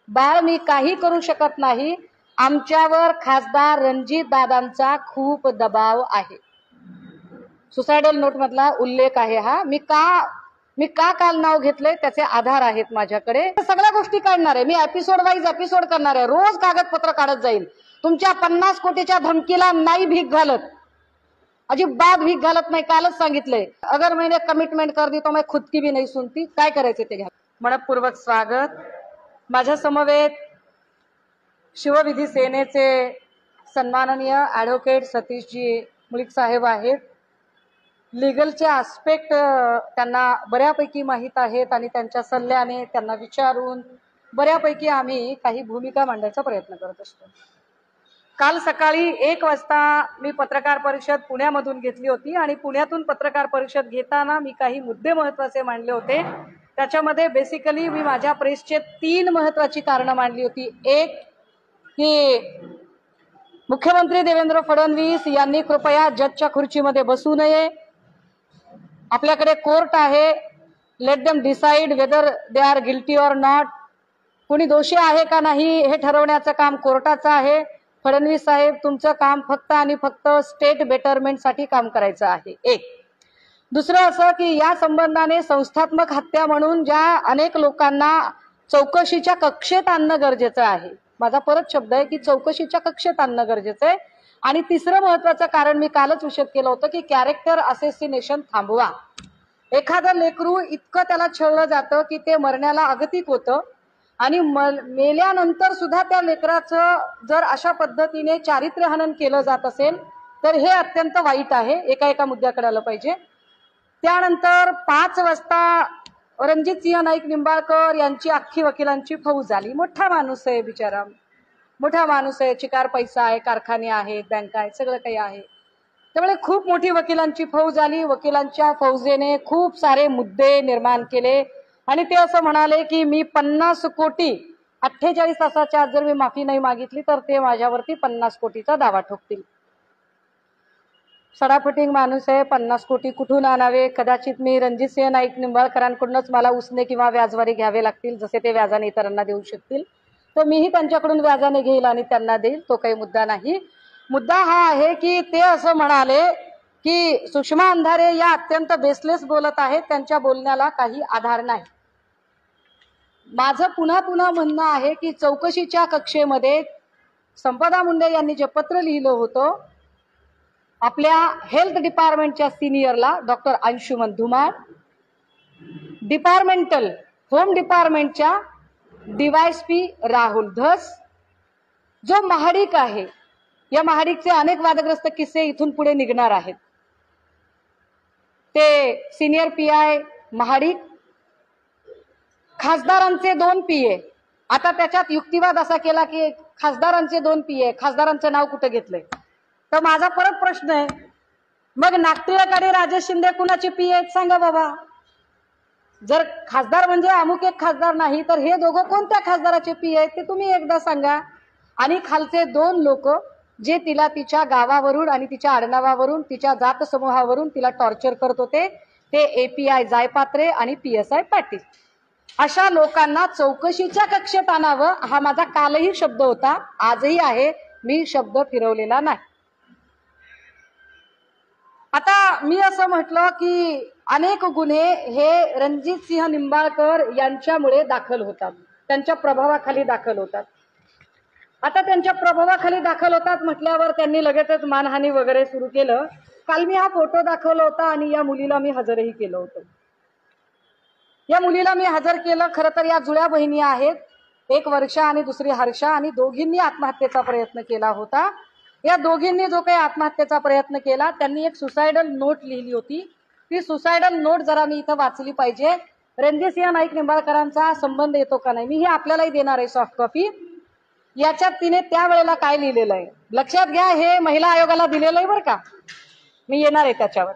बाळ मी काही करू शकत नाही, आमच्यावर खासदार रणजित दादांचा खूप दबाव आहे. सुसायडल नोट मधला उल्लेख आहे हा. मी का काल नाव घेतलंय त्याचे आधार आहेत माझ्याकडे. सगळ्या गोष्टी काढणार आहे मी, एपिसोड वाईज एपिसोड करणार आहे. रोज कागदपत्र काढत जाईल. तुमच्या 50 कोटीच्या धमकीला नाही भीक घालत, अजिबात भीक घालत नाही. कालच सांगितलंय, अगर मैंने कमिटमेंट कर दी तो मैं खुद की भी नहीं सुनती. काय करायचे ते घ्या. मनपूर्वक स्वागत. माझ्या समवेत शिवविधी सेनेचे सन्माननीय ॲडव्होकेट सतीशजी मुळीक साहेब आहेत. लिगलचे आस्पेक्ट त्यांना बऱ्यापैकी माहीत आहेत आणि त्यांच्या सल्ल्याने त्यांना विचारून बऱ्यापैकी आम्ही काही भूमिका मांडण्याचा प्रयत्न करत असतो. काल सकाळी 1 वाजता मी पत्रकार परिषद पुण्यामधून घेतली होती आणि पुण्यातून पत्रकार परिषद घेताना मी काही मुद्दे महत्त्वाचे मांडले होते. त्याच्यामध्ये बेसिकली मी माझ्या प्रेसचे 3 महत्त्वाची कारणं मांडली होती. एक, की मुख्यमंत्री देवेंद्र फडणवीस यांनी कृपया जजच्या खुर्चीमध्ये बसू नये. आपल्याकडे कोर्ट आहे, let them decide whether they are guilty or not. कोणी दोषी आहे का नाही हे ठरवण्याचं काम कोर्टाचं आहे. फडणवीस साहेब, तुमचं काम फक्त आणि फक्त स्टेट बेटरमेंटसाठी काम करायचं आहे. एक. दुसरं असं की या संबंधाने संस्थात्मक हत्या म्हणून ज्या अनेक लोकांना चौकशीच्या कक्षेत आणणं गरजेचं आहे. माझा परत शब्द आहे की चौकशीच्या कक्षेत आणणं गरजेचं आहे. आणि तिसरं महत्वाचं कारण मी कालच विषद केलं होतं की कॅरेक्टर असेसिनेशन थांबवा. एखादं लेकरू इतकं त्याला छळलं जातं की ते मरण्याला अगतिक होतं आणि मेल्यानंतर सुद्धा त्या लेकराचं जर अशा पद्धतीने चारित्र्यहनन केलं जात असेल तर हे अत्यंत वाईट आहे. एका मुद्द्याकडे आलं पाहिजे. त्यानंतर 5 वाजता रणजितसिंह नाईक निंबाळकर यांची अख्खी वकिलांची फौज आली. मोठा माणूस आहे बिचारा, मोठा माणूस आहे. चिकार पैसा आहे, कारखाने आहेत, बँका आहेत, सगळं काही आहे. त्यामुळे खूप मोठी वकिलांची फौज आली. वकिलांच्या फौजेने खूप सारे मुद्दे निर्माण केले आणि ते असं म्हणाले की मी 50 कोटी 48 तासाच्या आत जर मी माफी नाही मागितली तर ते माझ्यावरती 50 कोटीचा दावा ठोकतील. सडाफटिंग माणूस आहे. 50 कोटी कुठून आणावे? कदाचित मी रणजितसिंह नाईक निंबाळकरांकडूनच मला उसने किंवा व्याजवारी घ्यावे लागतील, जसे ते व्याजाने इतरांना देऊ शकतील. तर मीही त्यांच्याकडून व्याजाने घेईल आणि त्यांना देईल. तो काही मुद्दा नाही. मुद्दा हा आहे की ते असं म्हणाले की सुषमा अंधारे या अत्यंत बेसलेस बोलत आहेत, त्यांच्या बोलण्याला काही आधार नाही. माझं पुन्हा म्हणणं आहे की चौकशीच्या कक्षेमध्ये संपदा मुंडे यांनी जे पत्र लिहिलं होतं आपल्या हेल्थ डिपार्टमेंटच्या सिनियरला doctor Anshuman Dhumal, departmental home डिपार्टमेंटच्या DYSP राहुल धस, जो महाडिक आहे, या महाडिकचे अनेक वादग्रस्त किस्से इथून पुढे निघणार आहेत. ते सिनियर PI महाडिक, खासदारांचे 2 PA. आता त्याच्यात युक्तिवाद असा केला की खासदारांचे 2 PA, खासदारांचं नाव कुठे घेतलंय? तर माझा परत प्रश्न आहे, मग नागटिळक राजेश शिंदे कुणाचे PA आहेत सांगा बाबा. जर खासदार म्हणजे अमुक एक खासदार नाही तर हे दोघं कोणत्या खासदाराचे PA आहेत ते तुम्ही एकदा सांगा. आणि खालचे 2 लोक जे तिला तिच्या गावावरून आणि तिच्या आडनावावरून तिच्या जात समूहावरून तिला टॉर्चर करत होते ते API जायपात्रे आणि PSI पाटील. अशा लोकांना चौकशीच्या कक्षेत आणावं हा माझा कालही शब्द होता, आजही आहे. मी शब्द फिरवलेला नाही. आता मी असं म्हटलं की अनेक गुन्हे हे रणजितसिंह निंबाळकर यांच्यामुळे दाखल होतात, त्यांच्या प्रभावाखाली दाखल होतात. आता त्यांच्या प्रभावाखाली दाखल होतात म्हटल्यावर त्यांनी लगेचच मानहानी वगैरे सुरू केलं. काल मी हा फोटो दाखवला होता आणि या मुलीला मी हजरही केलं होतं. या मुलीला मी हजर केलं. खरं तर या जुळ्या बहिणी आहेत, एक वर्षा आणि दुसरी हर्षा, आणि दोघींनी आत्महत्येचा प्रयत्न केला होता. या दोघींनी जो काही आत्महत्येचा प्रयत्न केला त्यांनी एक सुसायडल नोट लिहिली होती. ती सुसायडल नोट जरा मी इथं वाचली पाहिजे. रणजितसिंह नाईक निंबाळकरांचा संबंध येतो का नाही मी ही आपल्यालाही देणार आहे सॉफ्ट कॉपी. याच्यात तिने त्यावेळेला काय लिहिलेलं आहे लक्षात घ्या. हे महिला आयोगाला दिलेलं आहे बरं का, मी येणार आहे त्याच्यावर.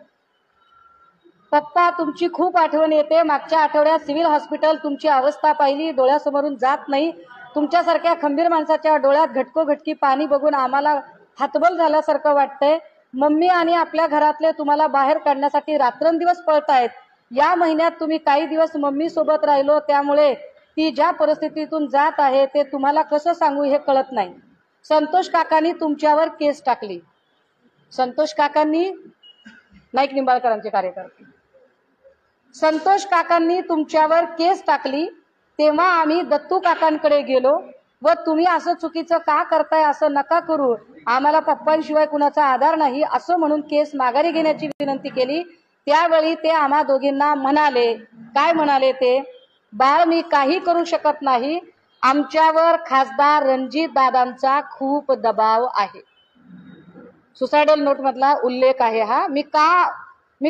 पप्पा तुमची खूप आठवण येते. मागच्या आठवड्यात सिव्हिल हॉस्पिटल तुमची अवस्था पाहिली, डोळ्यासमोरून जात नाही. तुमच्यासारख्या खंबीर माणसाच्या डोळ्यात घटकोघटकी पाणी बघून आम्हाला हतबल झाल्यासारखं वाटतंय. मम्मी आणि आपल्या घरातले तुम्हाला बाहेर काढण्यासाठी रात्रंदिवस पळतायत. या महिन्यात तुम्ही काही दिवस मम्मी सोबत राहिलो त्यामुळे ती ज्या परिस्थितीतून जात आहे ते तुम्हाला कसं सांगू हे कळत नाही. संतोष काकांनी तुमच्यावर केस टाकली. संतोष काकांनी, नाईक निंबाळकरांचे कार्यकर्ते, संतोष काकांनी तुमच्यावर केस टाकली. तेव्हा आम्ही दत्तू काकांकडे गेलो व तुम्ही असं चुकीचं का करताय, असं नका करू, आम्हाला पप्पांशिवाय कुणाचा आधार नाही असं म्हणून केस माघारी घेण्याची विनंती केली. त्यावेळी ते आम्हा दोघींना म्हणाले, काय म्हणाले ते, बाळ मी काही करू शकत नाही, आमच्यावर खासदार रणजित दादांचा खूप दबाव आहे. सुसायडल नोट मधला उल्लेख आहे हा. मी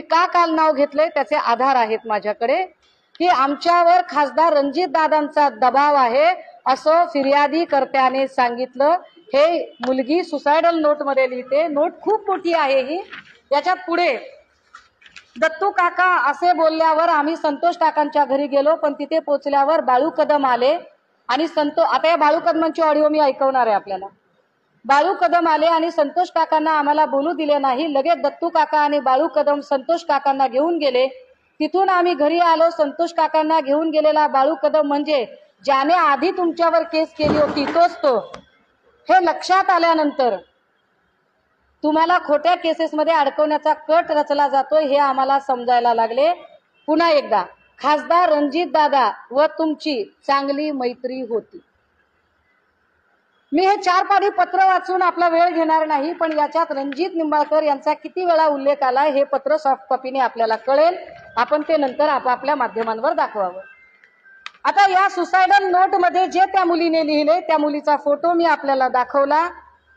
का काल नाव घेतलंय त्याचे आधार आहेत माझ्याकडे, की आमच्यावर खासदार रणजित दादांचा दबाव आहे असं फिर्यादीकर्त्याने सांगितलं. हे मुलगी सुसायडल नोट मध्ये लिहिते. नोट खूप मोठी आहे ही. याच्यात पुढे दत्तू काका असे बोलल्यावर आम्ही संतोष काकांच्या घरी गेलो, पण तिथे पोहोचल्यावर बाळू कदम आले आणि आता या बाळू कदमांची ऑडिओ मी ऐकवणार आहे आपल्याला. बाळू कदम आले आणि संतोष काकांना आम्हाला बोलू दिले नाही. लगेच दत्तू काका आणि बाळू कदम संतोष काकांना घेऊन गेले. तिथून आम्ही घरी आलो. संतोष काकांना घेऊन गेलेला बाळू कदम म्हणजे ज्याने आधी तुमच्यावर केस केली होती तोच तो. हे लक्षात आल्यानंतर तुम्हाला खोट्या केसेसमध्ये अडकवण्याचा कट रचला जातोय हे आम्हाला समजायला लागले. पुन्हा एकदा खासदार रणजित दादा व तुमची चांगली मैत्री होती. मी हे 4 पाढी पत्र वाचून आपला वेळ घेणार नाही, पण याच्यात रणजित निंबाळकर यांचा किती वेळा उल्लेख आला हे पत्र सॉफ्ट कॉपीने आपल्याला कळेल. आपण ते नंतर आपापल्या माध्यमांवर दाखवावं. आता या सुसायडल नोट मध्ये जे त्या मुलीने लिहिले त्या मुलीचा फोटो मी आपल्याला दाखवला.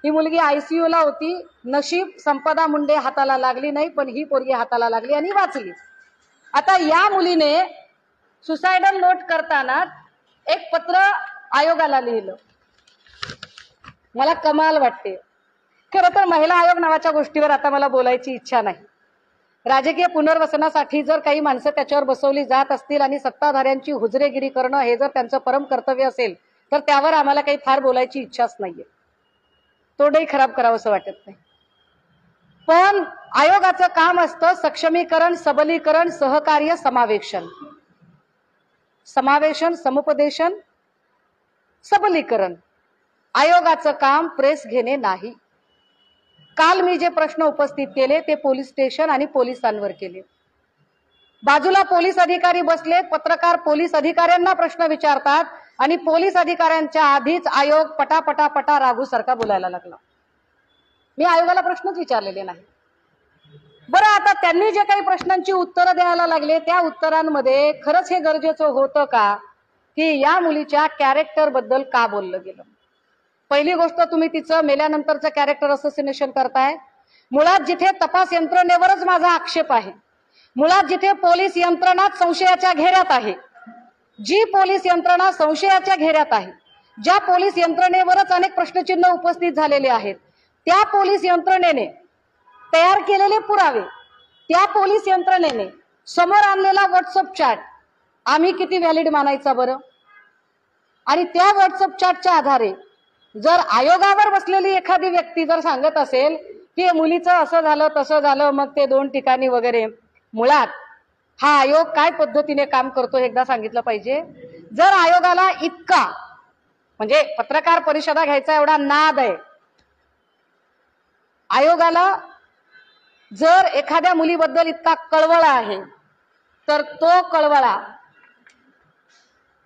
ही मुलगी ICU ला होती. नशीब संपदा मुंडे हाताला लागली नाही, पण ही पोरगी हाताला लागली आणि वाचली. आता या मुलीने सुसायडल नोट करताना एक पत्र आयोगाला लिहिलं. मला कमाल वाटते. खरं तर महिला आयोग नावाच्या गोष्टीवर आता मला बोलायची इच्छा नाही. राजकीय पुनर्वसनासाठी जर काही माणसं त्याच्यावर बसवली जात असतील आणि सत्ताधाऱ्यांची हुजरेगिरी करणं हे जर त्यांचं परम कर्तव्य असेल तर त्यावर आम्हाला काही फार बोलायची इच्छाच नाहीये. तोंडही खराब करावं असं वाटत नाही. पण आयोगाचं काम असतं सक्षमीकरण, सबलीकरण, सहकार्य, समावेशन. समावेशन, समुपदेशन, सबलीकरण. आयोगाचं काम प्रेस घेणे नाही. काल मी जे प्रश्न उपस्थित केले ते पोलीस स्टेशन आणि पोलिसांवर केले. बाजूला पोलीस अधिकारी बसले, पत्रकार पोलीस अधिकाऱ्यांना प्रश्न विचारतात आणि पोलीस अधिकाऱ्यांच्या आधीच आयोग पटा राघू सारखा बोलायला लागला. मी आयोगाला प्रश्नच विचारलेले नाही. बरं, आता त्यांनी जे काही प्रश्नांची उत्तरं द्यायला लागले त्या उत्तरांमध्ये खरंच हे गरजेचं होतं का की या मुलीच्या कॅरेक्टर बद्दल का बोललं गेलं. पहिली गोष्ट, तुम्ही तिचं मेल्यानंतरचं कॅरेक्टर असोसिएशन करताय. मुळात जिथे तपास यंत्रणेवरच माझा आक्षेप आहे, मुळात जिथे पोलीस यंत्रणा संशयाच्या घेऱ्यात आहे, जी पोलीस यंत्रणा संशयाच्या घेऱ्यात आहे, ज्या पोलीस यंत्रणेवरच अनेक प्रश्नचिन्ह उपस्थित झालेले आहेत, त्या पोलीस यंत्रणेने तयार केलेले पुरावे, त्या पोलीस यंत्रणेने समोर आणलेला व्हॉट्सअप चॅट आम्ही किती व्हॅलिड मानायचा बरं. आणि त्या व्हॉट्सअप चॅटच्या आधारे जर आयोगावर बसलेली एखादी व्यक्ती जर सांगत असेल की मुलीचं असं झालं तसं झालं, मग ते 2 ठिकाणी वगैरे, मुळात हा आयोग काय पद्धतीने काम करतो हे एकदा सांगितलं पाहिजे. जर आयोगाला इतका म्हणजे पत्रकार परिषदा घ्यायचा एवढा नाद आहे, आयोगाला जर एखाद्या मुलीबद्दल इतका कळवळा आहे, तर तो कळवळा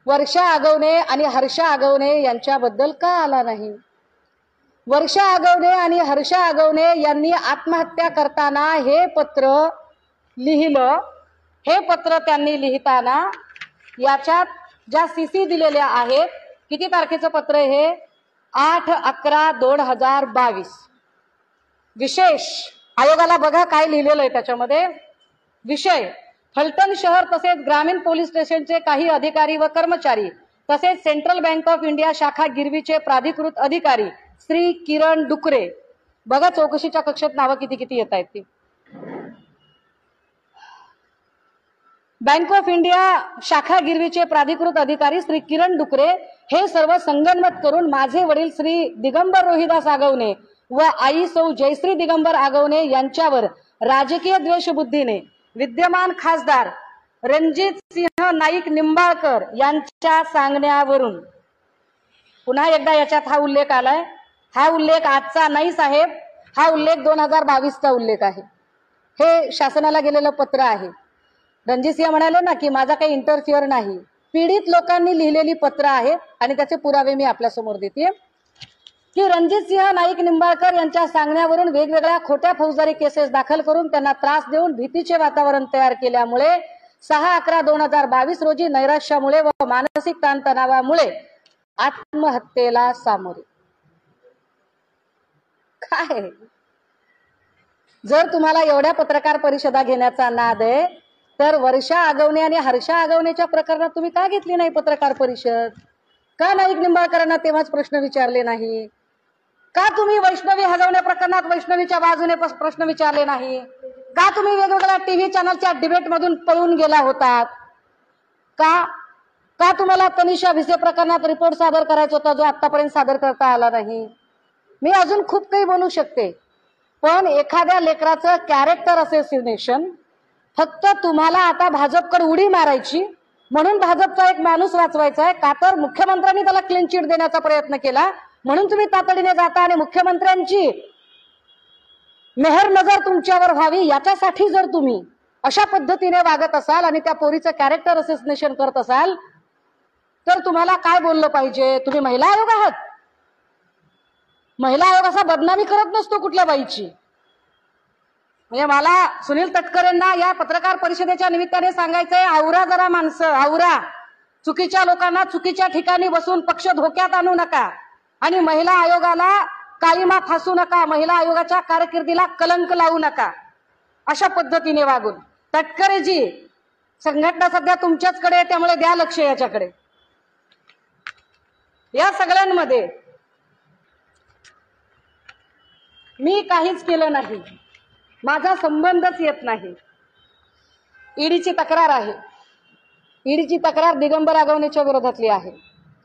वर्षा आगवणे आणि हर्षा आगवणे यांच्याबद्दल का आला नाही. वर्षा आगवणे आणि हर्षा आगवणे यांनी आत्महत्या करताना हे पत्र लिहिलं. हे पत्र त्यांनी लिहिताना याच्यात ज्या CC दिलेल्या आहेत, किती तारखेचं पत्र हे, 8/11/2022. विशेष आयोगाला बघा काय लिहिलेलं आहे त्याच्यामध्ये. विषय, फलटण शहर तसेच ग्रामीण पोलीस स्टेशनचे काही अधिकारी व कर्मचारी तसेच सेंट्रल बँक ऑफ इंडिया शाखा गिरवीचे प्राधिकृत अधिकारी श्री किरण डुकरे. बघा चौकशीच्या कक्षेत नावं किती किती येत आहेत ती. बँक ऑफ इंडिया शाखा गिरवीचे प्राधिकृत अधिकारी श्री किरण डुकरे हे सर्व संगनमत करून माझे वडील श्री दिगंबर रोहिदास आगवणे व आई सौ जयश्री दिगंबर आगवणे यांच्यावर राजकीय द्वेषबुद्धीने विद्यमान खासदार रणजित सिंह नाईक निंबाळकर यांच्या सांगण्यावरून, पुन्हा एकदा याच्यात हा उल्लेख आलाय, हा उल्लेख आजचा नाही साहेब, हा उल्लेख 2022चा उल्लेख आहे, हे शासनाला गेलेलं पत्र आहे. रणजित सिंह म्हणाले ना की माझा काही इंटरफिअर नाही, पीडित लोकांनी लिहिलेली पत्र आहेत आणि त्याचे पुरावे मी आपल्या समोर देते की रणजित सिंह नाईक निंबाळकर यांच्या सांगण्यावरून वेगवेगळ्या खोट्या फौजदारी केसेस दाखल करून त्यांना त्रास देऊन भीतीचे वातावरण तयार केल्यामुळे 6/11/2022 रोजी नैराश्यामुळे व मानसिक ताणतणावामुळे आत्महत्येला सामोरे. काय जर तुम्हाला एवढ्या पत्रकार परिषदा घेण्याचा नाद आहे तर वर्षा आगवणे आणि हर्षा आगवणेच्या प्रकरणात तुम्ही का घेतली नाही पत्रकार परिषद? का नाईक निंबाळकरांना तेव्हाच प्रश्न विचारले नाही? का तुम्ही वैष्णवी हलवण्या प्रकरणात वैष्णवीच्या बाजूने प्रश्न विचारले नाही? का तुम्ही वेगवेगळ्या टीव्ही चॅनलच्या डिबेट मधून पळून गेला होतात? का तुम्हाला तनिषा भिसे प्रकरणात रिपोर्ट सादर करायचा होता जो आतापर्यंत सादर करता आला नाही? मी अजून खूप काही बोलू शकते, पण एखाद्या लेकराचं कॅरेक्टर असोसिएशन फक्त तुम्हाला आता भाजपकडे उडी मारायची म्हणून भाजपचा एक माणूस वाचवायचा आहे का, तर मुख्यमंत्र्यांनी त्याला क्लीन चिट देण्याचा प्रयत्न केला म्हणून तुम्ही तातडीने जाता आणि मुख्यमंत्र्यांची मेहर नजर तुमच्यावर व्हावी याच्यासाठी जर तुम्ही अशा पद्धतीने वागत असाल आणि त्या पोरीचं कॅरेक्टर असोसिएशन करत असाल तर तुम्हाला काय बोललं पाहिजे? तुम्ही महिला आयोग आहात? महिला आयोग असा बदनामी करत नसतो कुठल्या बाईची. म्हणजे मला सुनील तटकरेंना या पत्रकार परिषदेच्या निमित्ताने सांगायचंय, आवरा जरा माणसं, आवरा. चुकीच्या लोकांना चुकीच्या ठिकाणी बसून पक्ष धोक्यात आणू नका आणि महिला आयोगाला काळीमा फासू नका, महिला आयोगाच्या कारकिर्दीला कलंक लावू नका. अशा पद्धतीने वागून तटकरेजी, संघटना सध्या तुमच्याचकडे आहे त्यामुळे द्या लक्ष याच्याकडे. या सगळ्यांमध्ये मी काहीच केलं नाही, माझा संबंधच येत नाही. ईडीची तक्रार आहे, ईडीची तक्रार दिगंबर आगवणेच्या विरोधातली आहे.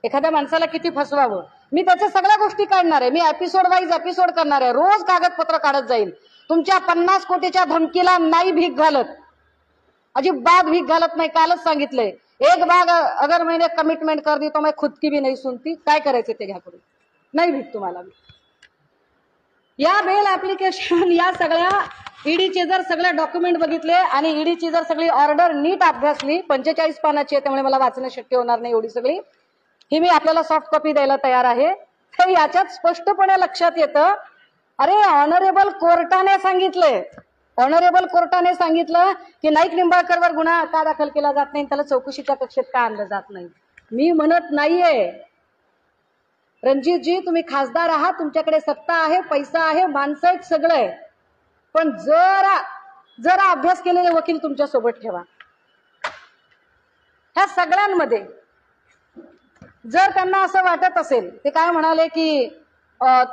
एखाद्या माणसाला किती फसवावं मी त्याच्या सगळ्या गोष्टी काढणार आहे. मी एपिसोड वाईज एपिसोड करणार आहे, रोज कागदपत्र काढत जाईल. तुमच्या 50 कोटीच्या धमकीला नाही भीक घालत, अजिबात भीक घालत नाही. कालच सांगितलंय, एक बाग अगर मैंने कमिटमेंट कर दी तो मैं खुद की भी नहीं सुनती. काय करायचे ते घ्या करून, नाही भीक तुम्हाला. या बेल ऍप्लिकेशन या सगळ्या ईडीचे जर सगळे डॉक्युमेंट बघितले आणि ईडीची जर सगळी ऑर्डर नीट अभ्यासली, 45 पानाची आहे त्यामुळे मला वाचणं शक्य होणार नाही एवढी सगळी, ही मी आपल्याला सॉफ्ट कॉपी द्यायला तयार आहे. तर याच्यात स्पष्टपणे लक्षात येतं, अरे ऑनरेबल कोर्टाने सांगितलंय, ऑनरेबल कोर्टाने सांगितलं की नाईक निंबाळकरवर गुन्हा का दाखल केला जात नाही, त्याला चौकशीच्या कक्षेत का आणलं जात नाही. मी म्हणत नाहीये रणजितजी तुम्ही खासदार आहात, तुमच्याकडे सत्ता आहे, पैसा आहे, माणसं आहेत, सगळं आहे, पण जरा अभ्यास केलेले वकील तुमच्या सोबत ठेवा. ह्या सगळ्यांमध्ये जर त्यांना असं वाटत असेल, ते काय म्हणाले की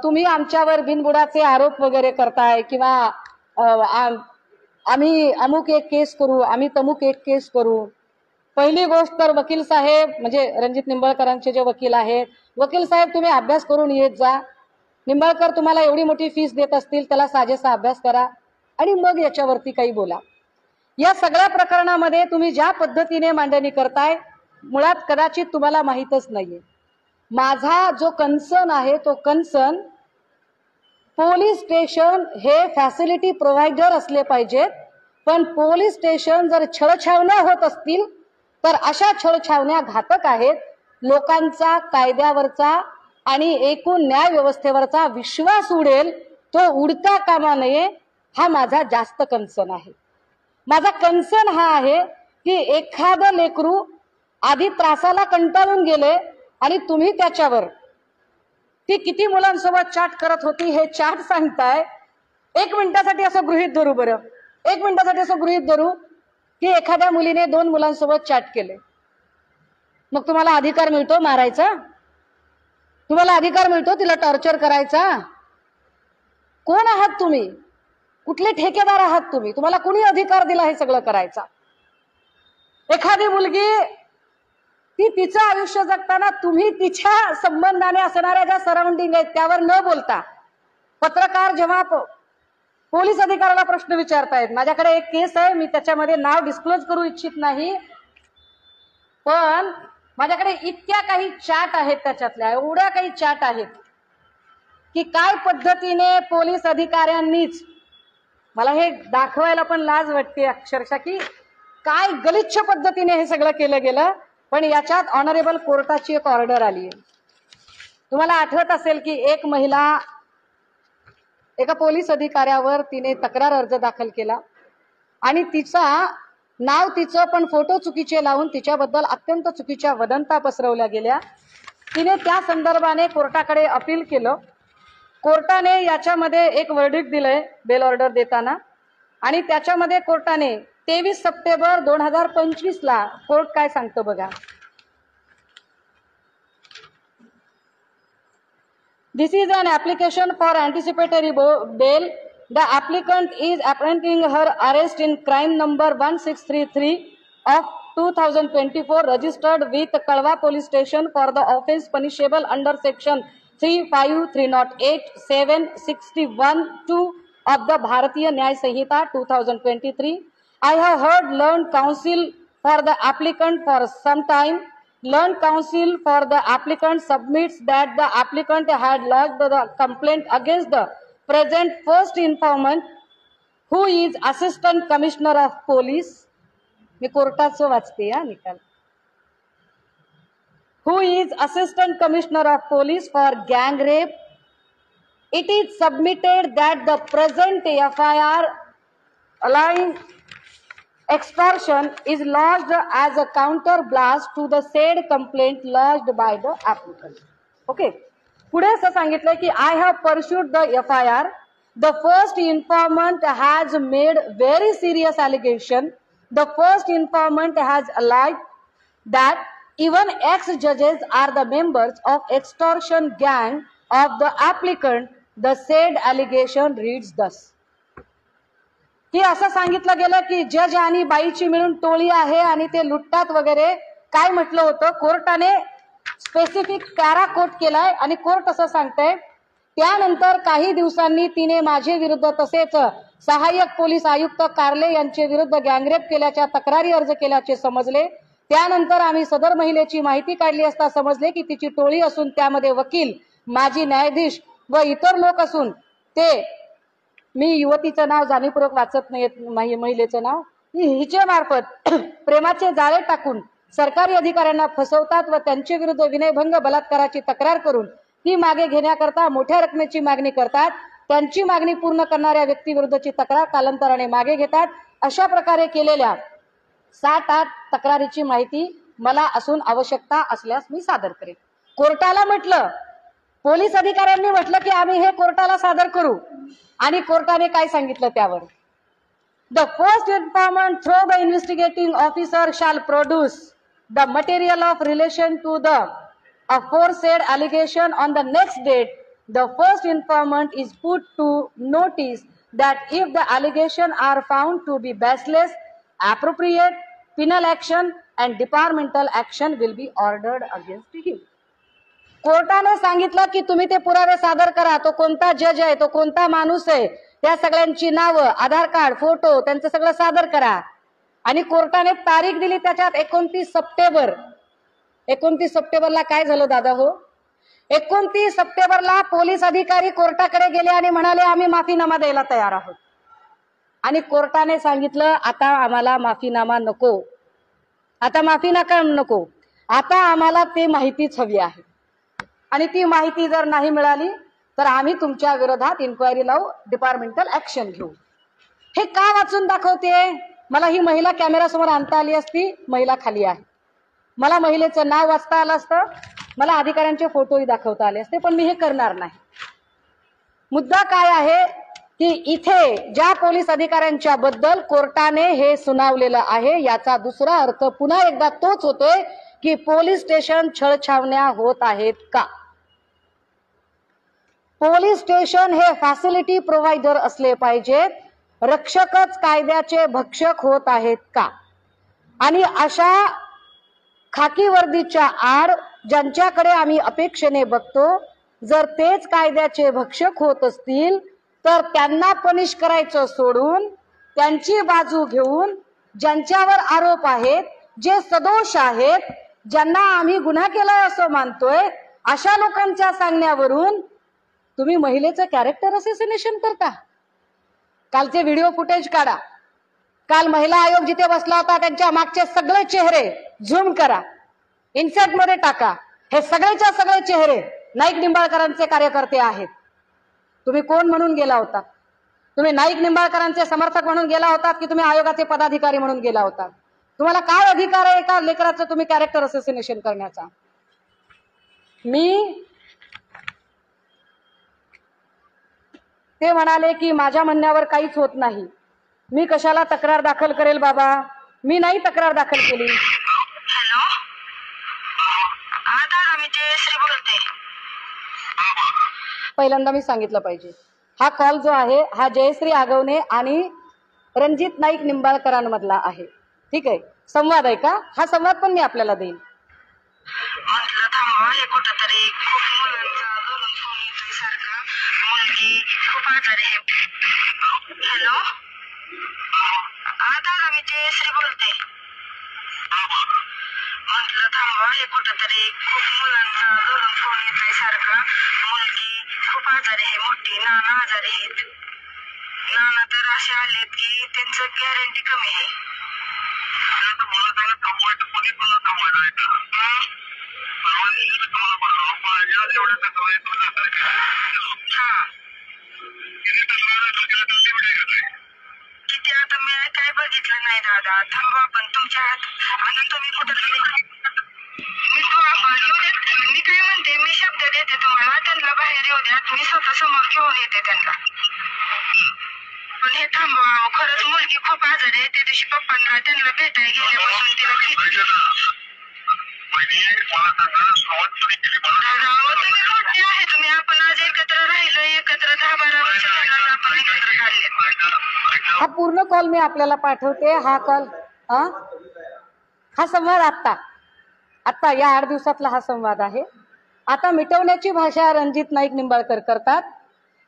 तुम्ही आमच्यावर बिनबुडाचे आरोप वगैरे करताय किंवा आम्ही अमुक एक केस करू, आम्ही तमुक एक केस करू. पहिली गोष्ट तर वकील साहेब म्हणजे रणजित निंबाळकरांचे जे वकील आहेत, वकील साहेब तुम्ही अभ्यास करून येत जा. निंबाळकर तुम्हाला एवढी मोठी फीस देत असतील, त्याला साजेसा अभ्यास करा आणि मग याच्यावरती काही बोला. या सगळ्या प्रकरणामध्ये तुम्ही ज्या पद्धतीने मांडणी करताय मुळात कदाचित तुम्हाला माहीतच नाहीये. माझा जो कन्सर्न आहे तो कन्सर्न पोलीस स्टेशन हे फॅसिलिटी प्रोव्हायडर असले पाहिजेत, पण पोलीस स्टेशन जर छळछावण्या होत असतील तर अशा छळछावण्या घातक आहेत. लोकांचा कायद्यावरचा आणि एकूण न्याय व्यवस्थेवरचा विश्वास उडेल, तो उडता कामा नये, हा माझा जास्त कन्सर्न आहे. माझा कन्सर्न हा आहे की एखादं लेकरू आधी त्रासाला कंटाळून गेले आणि तुम्ही त्याच्यावर ती किती मुलांसोबत चॅट करत होती हे चॅट सांगताय. 1 मिनिटासाठी असं गृहीत धरू, बरं 1 मिनिटासाठी असं गृहीत धरू की एखाद्या मुलीने 2 मुलांसोबत चॅट केले, मग तुम्हाला अधिकार मिळतो मारायचा? तुम्हाला अधिकार मिळतो तिला टॉर्चर करायचा? कोण आहात तुम्ही? कुठले ठेकेदार आहात तुम्ही? तुम्हाला कुणी अधिकार दिला हे सगळं करायचा? एखादी मुलगी ती तिचं आयुष्य जगताना तुम्ही तिच्या संबंधाने असणाऱ्या ज्या सराउंडिंग आहेत त्यावर न बोलता, पत्रकार जेव्हा पोलीस अधिकाऱ्याला प्रश्न विचारतायत. माझ्याकडे एक केस आहे, मी त्याच्यामध्ये नाव डिस्क्लोज करू इच्छित नाही, पण माझ्याकडे इतक्या काही चॅट आहेत, त्याच्यातल्या एवढ्या काही चॅट आहेत की काय पद्धतीने पोलीस अधिकाऱ्यांनीच, मला हे दाखवायला पण लाज वाटते अक्षरशः की काय गलिच्छ पद्धतीने हे सगळं केलं गेलं. पण याच्यात ऑनरेबल कोर्टाची एक ऑर्डर आली आहे. तुम्हाला आठवत असेल की एक महिला एका पोलीस अधिकाऱ्यावर तिने तक्रार अर्ज दाखल केला आणि तिचं पण फोटो चुकीचे लावून तिच्याबद्दल अत्यंत चुकीच्या वदंता पसरवल्या गेल्या. तिने त्या संदर्भाने कोर्टाकडे अपील केलं. कोर्टाने याच्यामध्ये एक वर्डिक्ट दिलंय बेल ऑर्डर देताना, आणि त्याच्यामध्ये कोर्टाने 23 सप्टेंबर 2025 ला कोर्ट काय सांगतो बघा. This is an application for anticipatory bail. The applicant is apprehending her arrest in crime number 1633 of 2024 registered with Kalwa Police Station for the offence punishable under section 35308 761(2) of the Bharatiya Nyay Sanhita 2023. I have heard learned counsel for the applicant for some time. Learned counsel for the applicant submits that the applicant had lodged the complaint against the present first informant, who is Assistant Commissioner of Police. मी कोर्टाचं वाचते हा निकाल. Who is Assistant Commissioner of Police for gang rape. It is submitted that the present FIR allowing extortion is lodged as a counter blast to the said complaint lodged by the applicant. Okay. पुढे असं सांगितलं की I have pursued the FIR. The first informant has made very serious allegation. The first informant has alleged that even ex-judges are the members of extortion gang of the applicant. The said allegation reads thus. की असं सांगितलं गेलं की जज आणि बाईची मिळून टोळी आहे आणि ते लुटतात वगैरे. काय म्हटलं होतं कोर्टाने, स्पेसिफिक पॅरा कोट केलाय आणि कोर्ट असं सांगतंय. त्यानंतर काही दिवसांनी तिने माझे विरुद्ध तसेच सहाय्यक पोलीस आयुक्त कार्ले यांचे विरुद्ध गँगरेप केल्याच्या तक्रारी अर्ज केल्याचे समजले. त्यानंतर आम्ही सदर महिलेची माहिती काढली असता समजले की तिची टोळी असून त्यामध्ये वकील, माजी न्यायाधीश व इतर लोक असून ते, मी युवतीचं नाव जाणीवपूर्वक वाचत नाही, महिलेचं नाव, हिचे मार्फत प्रेमाचे जाळे टाकून सरकारी अधिकाऱ्यांना फसवतात व त्यांच्या विरुद्ध विनयभंग बलात्काराची तक्रार करून ती मागे घेण्याकरता मोठ्या रकमेची मागणी करतात. त्यांची मागणी पूर्ण करणाऱ्या व्यक्तीविरुद्धची तक्रार कालांतराने मागे घेतात. अशा प्रकारे केलेल्या 7-8 तक्रारीची माहिती मला असून आवश्यकता असल्यास मी सादर करेन. कोर्टाला म्हटलं, पोलीस अधिकाऱ्यांनी म्हटलं की आम्ही हे कोर्टाला सादर करू, आणि कोर्टाने काय सांगितलं त्यावर. The first informant through the investigating officer shall produce the material of relation to the aforesaid allegation on the next date. The first informant is put to notice that if the allegation are found to be baseless, appropriate penal action and departmental action will be ordered against him. कोर्टाने सांगितलं की तुम्ही ते पुरावे सादर करा. तो कोणता जज आहे, तो कोणता माणूस आहे, त्या सगळ्यांची नावं, आधार कार्ड, फोटो, त्यांचं सगळं सादर करा. आणि कोर्टाने तारीख दिली त्याच्यात 29 सप्टेंबर. 29 सप्टेंबरला काय झालं दादा हो? 29 सप्टेंबरला पोलीस अधिकारी कोर्टाकडे गेले आणि म्हणाले आम्ही माफीनामा द्यायला तयार आहोत. आणि कोर्टाने सांगितलं आता आम्हाला माफीनामा नको, आता माफीनामा नको, आता आम्हाला ती माहितीच हवी आहे. आणि ती माहिती जर नाही मिळाली तर आम्ही तुमच्या विरोधात इन्क्वायरी लावू, डिपार्टमेंटल ऍक्शन घेऊ. हे का वाचून दाखवते? मला ही महिला कॅमेरा समोर आणता आली असती. महिला खाली आहे, मला महिलेचं नाव वाचता आलं असतं, मला अधिकाऱ्यांचे फोटोही दाखवता आले असते, पण मी हे करणार नाही. मुद्दा काय आहे की इथे ज्या पोलीस अधिकाऱ्यांच्या बद्दल कोर्टाने हे सुनावलेलं आहे याचा दुसरा अर्थ पुन्हा एकदा तोच होतोय की पोलीस स्टेशन छळछावण्या होत आहेत का? पोलीस स्टेशन हे फॅसिलिटी प्रोव्हायडर असले पाहिजेत, रक्षकच कायद्याचे भक्षक होत आहेत का? आणि अशा खाकी वर्दीच्या आड ज्यांच्याकडे आम्ही अपेक्षेने बघतो, जर तेच कायद्याचे भक्षक होत असतील तर त्यांना पनिश करायचं सोडून त्यांची बाजू घेऊन ज्यांच्यावर आरोप आहेत, जे सदोष आहेत, ज्यांना आम्ही गुन्हा केलाय असं मानतोय, अशा लोकांच्या सांगण्यावरून तुम्ही महिलेचं कॅरेक्टर असोसिएशन करता. कालचे व्हिडिओ फुटेज काढा. काल महिला आयोग जिथे बसला होता त्यांच्या मागचे सगळे चेहरे झूम करा, इन्सर्ट मध्ये टाका. हे सगळेच्या सगळे चेहरे नाईक निंबाळकरांचे कार्यकर्ते आहेत. तुम्ही कोण म्हणून गेला होता? तुम्ही नाईक निंबाळकरांचे समर्थक म्हणून गेला होतात की तुम्ही आयोगाचे पदाधिकारी म्हणून गेला होता? तुम्हाला काय अधिकार आहे एका लेकराचं तुम्ही कॅरेक्टर असोसिएशन करण्याचा? ते म्हणाले की माझ्या म्हणण्यावर काहीच होत नाही, मी कशाला तक्रार दाखल करेल बाबा. मी नाही तक्रार दाखल केली. हॅलो, दादा मी जयश्री बोलते. पहिल्यांदा मी सांगितलं पाहिजे, हा कॉल जो आहे हा जयश्री आगवणे आणि रणजित नाईक निंबाळकरांमधला आहे. ठीक आहे, संवाद आहे का? हा संवाद पण मी आपल्याला देईन. म्हटलं थांबा, हे कुठंतरी खूप मुलांचा घरून फोन येतोय सारखा, मुलगी खूप आजारी आहे. हॅलो, दादा मी जयश्री बोलते. म्हटलं थांबा, हे कुठंतरी खूप मुलांचा घरून फोन येतोय सारखा, मुलगी खूप आजारी आहे, मोठी नाना आजारी आहेत. नाना तर असे आलेत की त्यांचं गॅरंटी कमी आहे. किती आता मी काय बघितलं नाही दादा. थांबा पण तुमच्या आता तुम्ही कुठं मी काय म्हणते, मी शब्द देते तुम्हाला, त्यांना बाहेर येऊ द्या, मी स्वतः समोर घेऊन येते त्यांना. पण हे थांबवा, खरंच मुलगी खूप आजारी आहे. त्या दिवशी पप्पांना त्यांना भेटायला गेल्यापासून तिला तुम्ही मोठे आहे, तुम्ही आपण आज एकत्र राहिलो, एकत्र 10-12 वर्ष झालं आपण एकत्र काढले. हा पूर्ण कॉल मी आपल्याला पाठवते. हा कॉल हा संवाद आत्ता या 8 दिवसातला हा संवाद आहे. आता मिटवण्याची भाषा रणजित नाईक निंबाळकर करतात.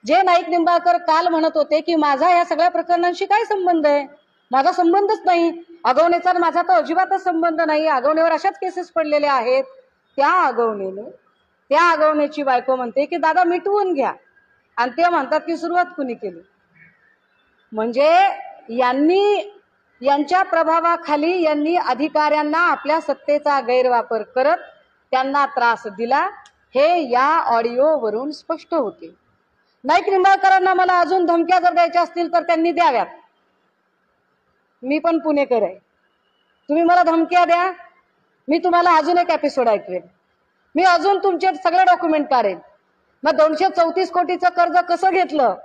जे नाईक निंबाळकर काल म्हणत होते की माझा या सगळ्या प्रकरणांशी काय संबंध आहे, माझा संबंधच नाही, आगवणेचा माझा तर अजिबातच संबंध नाही, आगवणेवर अशाच केसेस पडलेल्या आहेत. त्या आगवणेची बायको म्हणते की दादा मिटवून घ्या, आणि ते म्हणतात की सुरुवात कुणी केली. म्हणजे यांच्या प्रभावाखाली यांनी अधिकाऱ्यांना आपल्या सत्तेचा गैरवापर करत त्यांना त्रास दिला, हे या ऑडिओवरून स्पष्ट होते. नाईक निंबाळकरांना मला अजून धमक्या जर द्यायच्या असतील तर त्यांनी द्याव्यात. मी पण पुणेकर आहे, तुम्ही मला धमक्या द्या, मी तुम्हाला अजून एक एपिसोड ऐकवेन, मी अजून तुमचे सगळे डॉक्युमेंट काढेन. मग 234 कोटीचं कर्ज कसं घेतलं,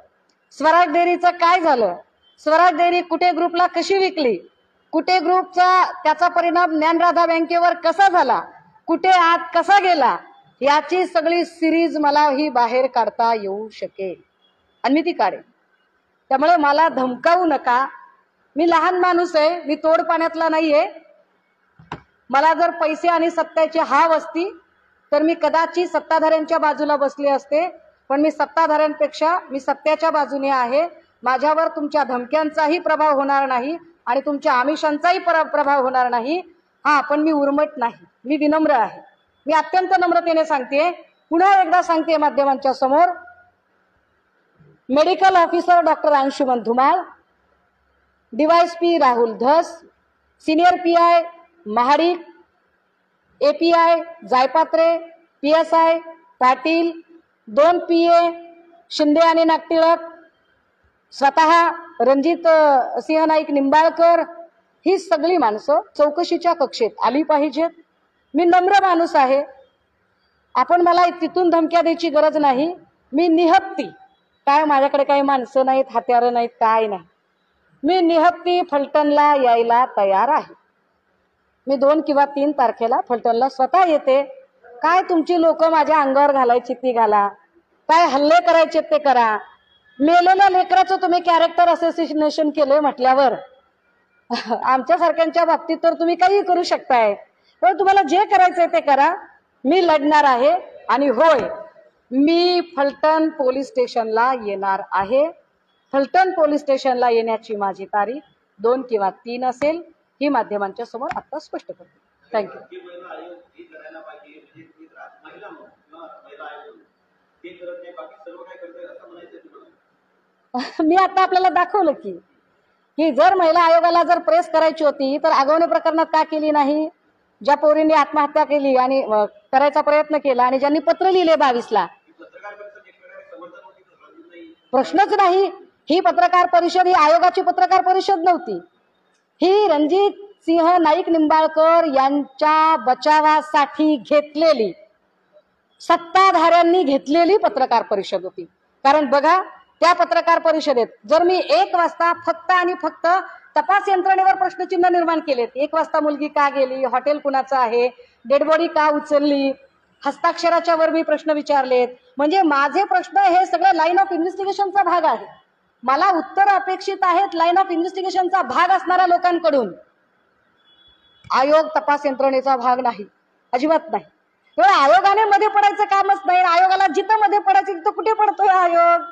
स्वराज डेअरीचं काय झालं, स्वराज डेअरी कुठे ग्रुपला कशी विकली, कुठे ग्रुपचा त्याचा परिणाम ज्ञानराधा बँकेवर कसा झाला, कुठे आत कसा गेला, याची सगळी सिरीज मला ही बाहेर काढता येऊ शकेल आणि मी ती काढेन. त्यामुळे मला धमकावू नका. मी लहान माणूस आहे, मी तोड पाण्यातला नाहीये. मला जर पैसे आणि सत्तेची हाव असती तर मी कदाचित सत्ताधाऱ्यांच्या बाजूला बसले असते, पण मी सत्ताधाऱ्यांपेक्षा मी सत्याच्या बाजूने आहे. माझ्यावर तुमच्या धमक्यांचाही प्रभाव होणार नाही आणि तुमच्या आमिषांचाही प्रभाव होणार नाही. हा, पण मी उर्मट नाही, मी विनम्र आहे. मी अत्यंत नम्रतेने सांगते, पुन्हा एकदा सांगते माध्यमांच्या समोर, medical officer doctor Anshuman Dhumal, DySP Rahul Dhas, senior PI Mahadik, API Jaypatre, PSI Patil, 2 PA Shinde आणि नागटिळक, स्वतः रणजित सिंह नाईक निंबाळकर, ही सगळी माणसं चौकशीच्या कक्षेत आली पाहिजेत. मी नम्र माणूस आहे, आपण मला तिथून धमक्या द्यायची गरज नाही. मी निहत्ती, काय माझ्याकडे काही माणसं नाहीत, हत्यारं नाहीत, काय नाही, मी निहत्ती फलटणला यायला तयार आहे. मी 2 किंवा 3 तारखेला फलटणला स्वतः येते. काय तुमची लोक माझ्या अंगावर घालायची ती घाला, काय हल्ले करायचे ते करा. मेलेल्या लेकराचं तुम्ही कॅरेक्टर असोसिएशन केलंय म्हटल्यावर आमच्यासारख्यांच्या बाबतीत तर तुम्ही काही करू शकताय. पण तुम्हाला जे करायचंय ते करा. मी लढणार आहे. आणि होय, मी फलटण पोलीस स्टेशनला येणार आहे. फलटण पोलीस स्टेशनला येण्याची माझी तारीख 2 किंवा 3 असेल, ही माध्यमांच्या समोर आता स्पष्ट करते. थँक्यू. मी आता आपल्याला दाखवलं की जर महिला आयोगाला जर प्रेस करायची होती तर आगवणे प्रकरणात का केली नाही? ज्या पोरींनी आत्महत्या केली आणि करायचा प्रयत्न केला आणि ज्यांनी पत्र लिहिले 22ला, प्रश्नच नाही. ही पत्रकार परिषद ही आयोगाची पत्रकार परिषद नव्हती. ही रणजित सिंह नाईक निंबाळकर यांच्या बचावासाठी घेतलेली, सत्ताधाऱ्यांनी घेतलेली पत्रकार परिषद होती. कारण बघा, त्या पत्रकार परिषदेत जर मी 1 वाजता फक्त आणि फक्त तपास यंत्रणेवर प्रश्नचिन्ह निर्माण केलेत, 1 वाजता मुलगी का गेली, हॉटेल कुणाचं आहे, डेडबॉडी का उचलली, हस्ताक्षराच्या वर मी प्रश्न विचारलेत, म्हणजे माझे प्रश्न हे सगळं लाईन ऑफ इन्व्हेस्टिगेशनचा भाग आहे. मला उत्तर अपेक्षित आहेत लाईन ऑफ इन्व्हेस्टिगेशनचा भाग असणाऱ्या लोकांकडून. आयोग तपास यंत्रणेचा भाग नाही, अजिबात नाही. तेव्हा आयोगाने मध्ये पडायचं कामच नाही. आयोगाला जिथं मध्ये पडायचं तिथं कुठे पडतोय आयोग?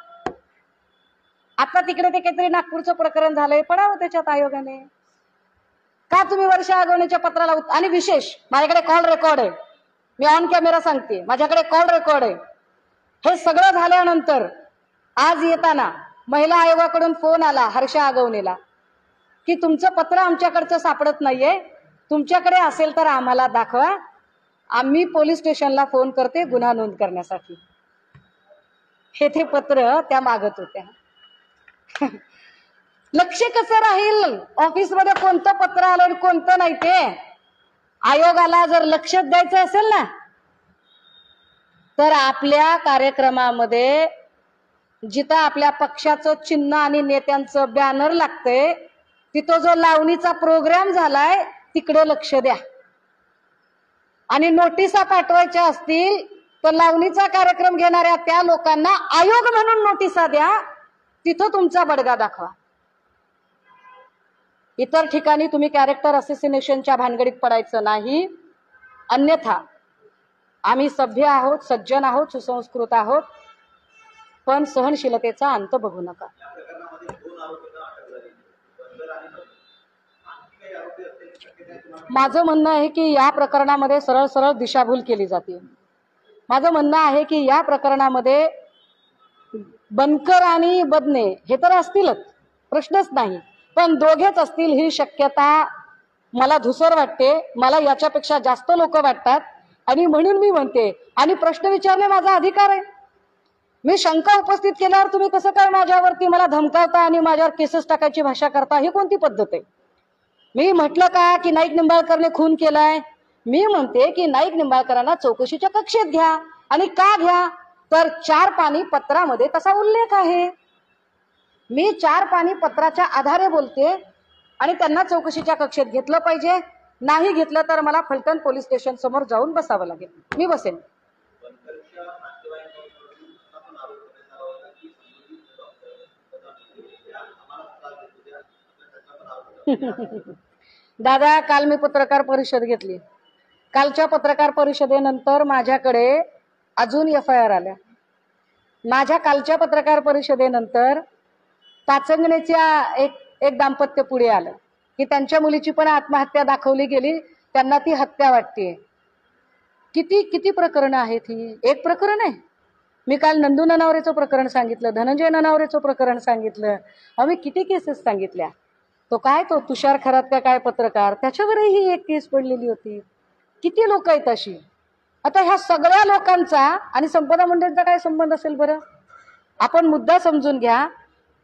आता तिकडे ते काहीतरी नागपूरचं प्रकरण झालंय, पडावं त्याच्यात आयोगाने. का तुम्ही वर्षा आगवण्याच्या पत्राला आणि विशेष माझ्याकडे कॉल रेकॉर्ड आहे, मी ऑन कॅमेरा सांगते, माझ्याकडे कॉल रेकॉर्ड आहे. हे सगळं झाल्यानंतर आज येताना महिला आयोगाकडून फोन आला हर्षा आगवणेला की तुमचं पत्र आमच्याकडचं सापडत नाहीये, तुमच्याकडे असेल तर आम्हाला दाखवा, आम्ही पोलीस स्टेशनला फोन करते गुन्हा नोंद करण्यासाठी. हे ते पत्र त्या मागत होत्या. लक्ष कसं राहील ऑफिसमध्ये कोणतं पत्र आलं आणि कोणतं नाही ते? आयोगाला जर लक्ष द्यायचं असेल ना, तर आपल्या कार्यक्रमामध्ये जिथं आपल्या पक्षाचं चिन्ह आणि नेत्यांचं बॅनर लागतंय तिथं जो लावणीचा प्रोग्राम झालाय तिकडे लक्ष द्या. आणि नोटिसा पाठवायच्या असतील तर लावणीचा कार्यक्रम घेणाऱ्या त्या लोकांना आयोग म्हणून नोटिसा द्या, तिथं तुमचा बडगा दाखवा. इतर ठिकाणी तुम्ही कॅरेक्टर असेसिनेशनच्या भानगडीत पडायचं नाही. अन्यथा आम्ही सभ्य आहोत, सज्जन आहोत, सुसंस्कृत आहोत, पण सहनशीलतेचा अंत बघू नका. माझं म्हणणं आहे की या प्रकरणामध्ये सरळ सरळ दिशाभूल केली जाते. माझं म्हणणं आहे की या प्रकरणामध्ये बनकर आणि बदने हे तर असतीलच, प्रश्नच नाही, पण दोघेच असतील ही शक्यता मला धुसर वाटते. मला याच्यापेक्षा जास्त लोक वाटतात आणि म्हणून मी म्हणते, आणि प्रश्न विचारणे माझा अधिकार आहे. मी शंका उपस्थित केल्यावर तुम्ही कसं काय माझ्यावरती मला धमकावता आणि माझ्यावर केसेस टाकायची भाषा करता? ही कोणती पद्धत आहे? मी म्हटलं का की नाईक निंबाळकरने खून केलाय? मी म्हणते की नाईक निंबाळकरांना चौकशीच्या कक्षेत घ्या. आणि का घ्या? तर 4 पानी पत्रामध्ये तसा उल्लेख आहे. मी 4 पानी पत्राच्या आधारे बोलते आणि त्यांना चौकशीच्या कक्षेत घेतलं पाहिजे. नाही घेतलं तर मला फलटण पोलीस स्टेशन समोर जाऊन बसावं लागेल. मी बसेन. दादा, काल मी पत्रकार परिषद घेतली. कालच्या पत्रकार परिषदेनंतर माझ्याकडे अजून FIR आल्या. माझ्या कालच्या पत्रकार परिषदेनंतर पाचंगणेच्या एक दाम्पत्य पुढे आलं की त्यांच्या मुलीची पण आत्महत्या दाखवली गेली, त्यांना ती हत्या वाटते. किती किती प्रकरणं आहेत ही? एक प्रकरण आहे. मी काल नंदू ननावरेचं प्रकरण सांगितलं, धनंजय ननावरेचं प्रकरण सांगितलं, आम्ही किती केसेस सांगितल्या. तो तुषार खरात का काय पत्रकार, त्याच्यावरही एक केस पडलेली होती. किती लोक आहेत अशी? आता ह्या सगळ्या लोकांचा आणि संपदा मुंडेंचा काय संबंध असेल बरं? आपण मुद्दा समजून घ्या.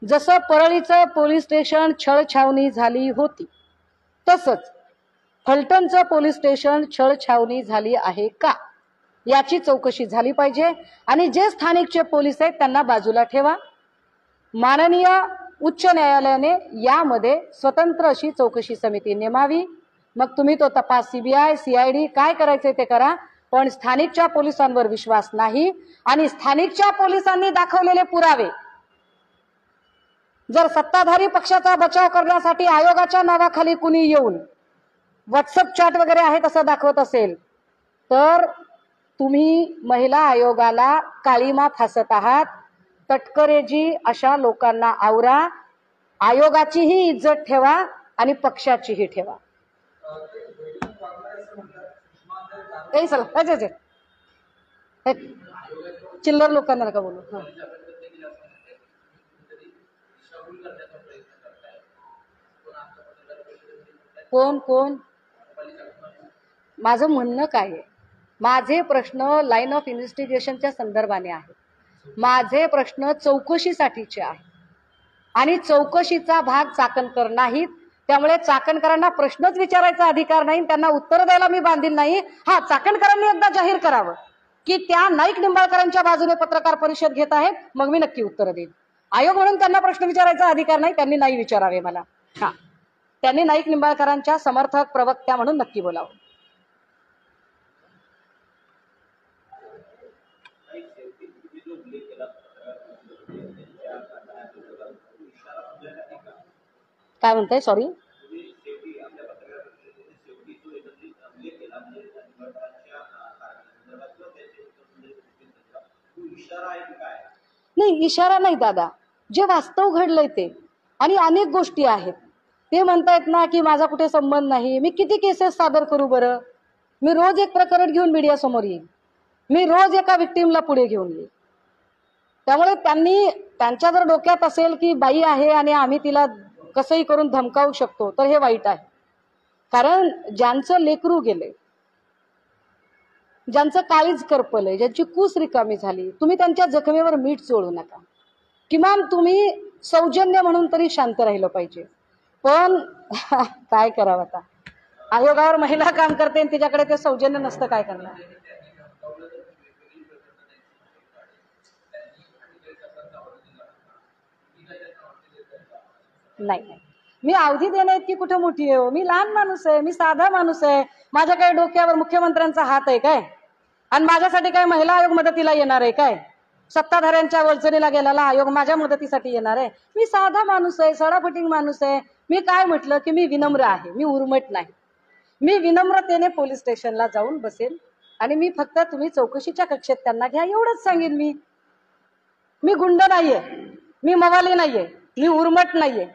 जसं परळीचं पोलीस स्टेशन छळछावणी झाली होती, तसंच फलटणचं पोलीस स्टेशन छळछावणी झाली आहे का याची चौकशी झाली पाहिजे. आणि जे स्थानिकचे पोलीस आहेत त्यांना बाजूला ठेवा. माननीय उच्च न्यायालयाने यामध्ये स्वतंत्र अशी चौकशी समिती नेमावी. मग तुम्ही तो तपास CBI CID काय करायचे ते करा, पण स्थानिकच्या पोलिसांवर विश्वास नाही. आणि स्थानिकच्या पोलिसांनी दाखवलेले पुरावे जर सत्ताधारी पक्षाचा बचाव करण्यासाठी आयोगाच्या नावाखाली कुणी येऊन WhatsApp चॅट वगैरे आहे तसं दाखवत असेल तर तुम्ही महिला आयोगाला काळीमा फासत आहात. तटकरेजी अशा लोकांना आवरा. आयोगाचीही इज्जत ठेवा आणि पक्षाचीही ठेवा. चिल्लर लोकांना नका बोलू. कोण कोण? माझं म्हणणं काय आहे? माझे प्रश्न लाईन ऑफ इन्व्हेस्टिगेशनच्या संदर्भाने आहे. माझे प्रश्न चौकशीसाठीचे आहे आणि चौकशीचा भाग चाकणकर नाहीत. त्यामुळे चाकणकरांना प्रश्नच विचारायचा अधिकार नाही, त्यांना उत्तर द्यायला मी बांधील नाही. हा, चाकणकरांनी एकदा जाहीर करावं की त्या नाईक निंबाळकरांच्या बाजूने पत्रकार परिषद घेत आहेत, मग मी नक्की उत्तर देईन. आयोग म्हणून त्यांना प्रश्न विचारायचा अधिकार नाही, त्यांनी नाही विचारावे मला. हा, त्यांनी नाईक निंबाळकरांच्या समर्थक प्रवक्त्या म्हणून नक्की बोलावं. काय म्हणताय? सॉरी. नाही, इशारा नाही दादा, जे वास्तव घडलंय ते. आणि अनेक गोष्टी आहेत. ते म्हणतायत ना की माझा कुठे संबंध नाही. मी किती केसेस सादर करू बरं? मी रोज एक प्रकरण घेऊन मीडिया समोर येईल, मी रोज एका विक्टीमला पुढे घेऊन येईल. त्यामुळे त्यांच्या जर डोक्यात असेल की बाई आहे आणि आम्ही तिला कसंही करून धमकावू शकतो, तर हे वाईट आहे. कारण ज्यांचं लेकरू गेले, ज्यांचं काळीज करपलंय, ज्यांची कूस रिकामी झाली, तुम्ही त्यांच्या जखमेवर मीठ चोळू नका. किमान तुम्ही सौजन्य म्हणून तरी शांत राहिलं पाहिजे. पण काय करावं आता? आयोगावर महिला काम करते आणि तिच्याकडे ते सौजन्य नसतं, काय करणार? नाही, मी अवधी देणे इतकी कुठे मोठी आहे? मी लहान माणूस आहे, मी साधा माणूस आहे. माझ्या काही डोक्यावर मुख्यमंत्र्यांचा हात आहे काय? आणि माझ्यासाठी काय महिला आयोग मदतीला येणार आहे काय? सत्ताधाऱ्यांच्या वळचणीला गेलेला आयोग माझ्या मदतीसाठी येणार आहे? मी साधा माणूस आहे, सडाफटिंग माणूस आहे. मी काय म्हटलं की मी विनम्र आहे, मी उर्मट नाही. मी विनम्रतेने पोलीस स्टेशनला जाऊन बसेल आणि मी फक्त तुम्ही चौकशीच्या कक्षेत त्यांना घ्या एवढंच सांगेन. मी गुंड नाहीये, मी मवाली नाहीये, मी उर्मट नाहीये,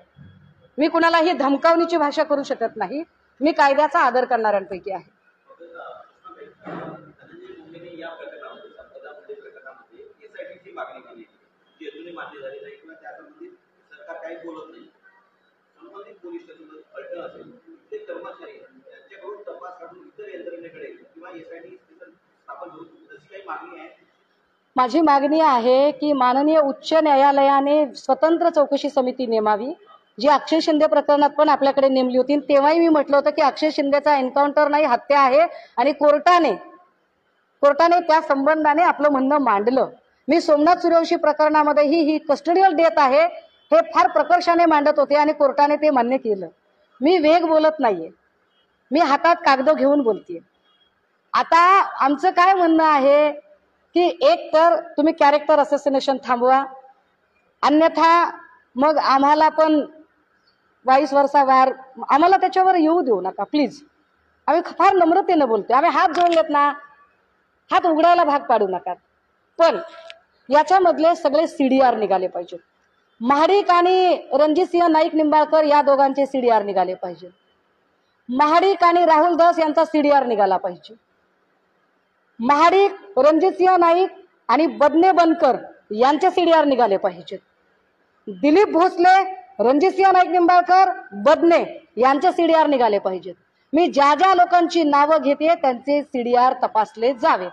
मी कुणालाही धमकावणीची भाषा करू शकत नाही. मी कायद्याचा आदर करणाऱ्यांपैकी आहे. माझी मागणी आहे की माननीय उच्च न्यायालयाने स्वतंत्र चौकशी समिती नेमावी, जी अक्षय शिंदे प्रकरणात पण आपल्याकडे नेमली होती. तेव्हाही मी म्हटलं होतं की अक्षय शिंदेचा एन्काउंटर नाही, हत्या आहे. आणि कोर्टाने त्या संबंधाने आपलं म्हणणं मांडलं. मी सोमनाथ सूर्यवंशी प्रकरणामध्ये ही कस्टडियल डेथ आहे हे फार प्रकर्षाने मांडत होते आणि कोर्टाने ते मान्य केलं. मी वेग बोलत नाहीये, मी हातात कागद घेऊन बोलतेय. आता आमचं काय म्हणणं आहे की एक तर तुम्ही कॅरेक्टर असोसिएशन थांबवा, अन्यथा मग आम्हाला पण वाईस वर्षा वार आम्हाला त्याच्यावर येऊ देऊ नका प्लीज. आम्ही फार नम्रतेनं बोलतोय, आम्ही हात जोडलेत ना, हात उघडायला भाग पाडू नका. पण याच्यामधले सगळे CDR निघाले पाहिजे. महाडिक आणि रणजितसिंह नाईक निंबाळकर या दोघांचे CDR निघाले पाहिजे. महाडिक आणि राहुल दास यांचा CDR निघाला पाहिजे. महाडिक, रणजितसिंह नाईक आणि बदने बनकर यांचे CDR निघाले पाहिजेत. दिलीप भोसले, रणजितसिंह नाईक निंबाळकर, बदने यांचे CDR निघाले पाहिजेत. मी ज्या ज्या लोकांची नावं घेते त्यांचे CDR तपासले जावे.